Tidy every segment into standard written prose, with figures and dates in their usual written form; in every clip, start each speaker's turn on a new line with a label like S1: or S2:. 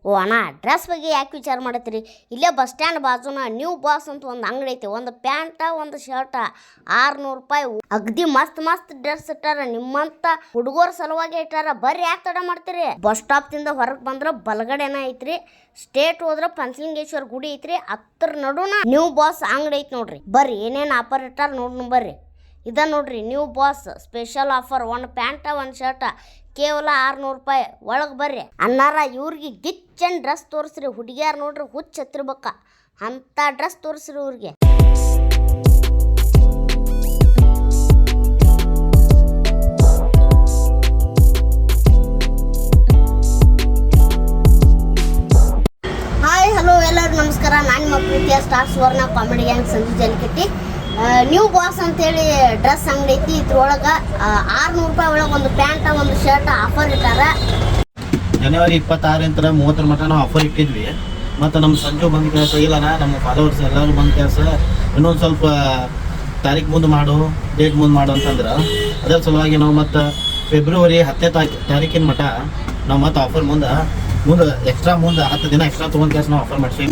S1: ಓ ಅಣ್ಣ ಡ್ರೆಸ್ ಬಗ್ಗೆ ಯಾಕೆ ವಿಚಾರ ಮಾಡತ್ತೀರಿ? ಇಲ್ಲೇ ಬಸ್ ಸ್ಟ್ಯಾಂಡ್ ಬಾಜುನ ನ್ಯೂ ಬಾಸ್ ಅಂತ ಒಂದು ಅಂಗಡಿ ಐತಿ. ಒಂದು ಪ್ಯಾಂಟ ಒಂದು ಶರ್ಟ 600 ರೂಪಾಯಿ. ಅಗದಿ ಮಸ್ತ್ ಮಸ್ತ್ ಡ್ರೆಸ್ ಇಟ್ಟಾರ. ನಿಮ್ಮಂತ ಹುಡುಗರ ಸಲುವಾಗಿ ಇಟ್ಟಾರ. ಬರ್ರಿ, ಯಾಕೆ ತಡ ಮಾಡ್ತೀರಿ? ಬಸ್ ಸ್ಟಾಪ್ ತಿಂದ ಹೊರಗೆ ಬಂದ್ರೆ ಬಲಗಡೆನ ಐತ್ರಿ. ಸ್ಟೇಟ್ ಹೋದ್ರೆ ಪಂಚಲಿಂಗೇಶ್ವರ ಗುಡಿ ಐತ್ರಿ. ಹತ್ರ ನಡುನ ನ್ಯೂ ಬಾಸ್ ಅಂಗಡಿ ಐತಿ ನೋಡ್ರಿ. ಬರ್ರಿ, ಏನೇನು ಆಫರ್ ಇಟ್ಟಾರ ನೋಡ್ನು ಬರ್ರಿ. ಇದ ನೋಡ್ರಿ ನ್ಯೂ ಬಾಸ್ ಸ್ಪೆಷಲ್ ಆಫರ್. ಒಂದು ಪ್ಯಾಂಟ ಒಂದು ಶರ್ಟ ಕೇವಲ 600 ರೂಪಾಯಿ. ಒಳಗೆ ಬರ್ರಿ ಅನ್ನಾರ. ಇವ್ರಿಗೆ ಗಿಚ್ಚನ್ ಡ್ರೆಸ್ ತೋರಿಸ್ರಿ. ಹುಡುಗಿಯಾರು ನೋಡ್ರಿ ಹುಚ್ಚ ಹತ್ತಿರ್ಬೇಕ ಅಂತ ಡ್ರೆಸ್ ತೋರಿಸ್ರಿ ಇವ್ರಿಗೆ. ಹಾಯ್ ಹಲೋ ಎಲ್ಲರೂ ನಮಸ್ಕಾರ. ನಾನು ನಿಮ್ಮ ಪ್ರೀತಿಯ star Suvarna comedy gang Sanju Jalikatti. New boss ಅಂತೇಳಿ ಡ್ರೆಸ್ ಅಂಗಡಿ ಐತಿ. ಇದ್ರೊಳಗೆ 600 ರೂಪಾಯಿ ಒಳಗೆ ಒಂದು ಪ್ಯಾಂಟ ಒಂದು ಶರ್ಟ್ ಆಫರ್ ಇಟ್ಟಾರ.
S2: ಜನವರಿ 26 30 ಮಟ್ಟ ನಾವು ಆಫರ್ ಇಟ್ಟಿದ್ವಿ. ಮತ್ತು ನಮ್ಮ ಸಂಜು ಬಂದ ಕೆಲಸ ಇಲ್ಲನ, ನಮ್ಮ ಫಾಲೋವರ್ಸ್ ಎಲ್ಲರೂ ಬಂದ ಕೆಲಸ ಇನ್ನೊಂದು ಸ್ವಲ್ಪ ತಾರೀಕು ಮುಂದೆ ಮಾಡು, ಡೇಟ್ ಮುಂದೆ ಮಾಡು ಅಂತಂದ್ರೆ ಅದರ ಸಲುವಾಗಿ ನಾವು ಮತ್ತು ಫೆಬ್ರವರಿ 10ನೇ ತಾರೀಕಿನ ಮಟ್ಟ ನಾವು ಮತ್ತು ಆಫರ್ ಮುಂದೆ ಎಕ್ಸ್ಟ್ರಾ ಮುಂದೆ 10 ದಿನ ಎಕ್ಸ್ಟ್ರಾ ತೊಗೊಂಡ್ ಕೆಲಸ ನಾವು ಆಫರ್ ಮಾಡ್ತೀವಿ.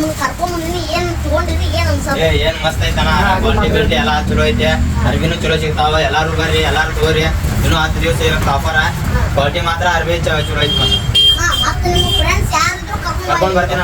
S3: ಏನ್ ಮಸ್ತ್ ಐತಣ. ಕ್ವಾಲಿಟಿ ಎಲ್ಲ ಚಲೋ ಐತೆ. ಅರ್ಬಿನೂ ಚಲೋ ಸಿಗ್ತಾವ. ಎಲ್ಲಾರು ಬರ್ರಿ, ಎಲ್ಲಾರು ತಗೋರಿ. ಇನ್ನೂ 10 ದಿವಸ ಇರತ್ತೆ ಆಫರ್. ಕ್ವಾಲಿಟಿ ಮಾತ್ರ ಅರ್ಬಿ ಚಲೋ ಐತಿ. ಕರ್ಕೊಂಡ್ ಬರ್ತೀನಿ.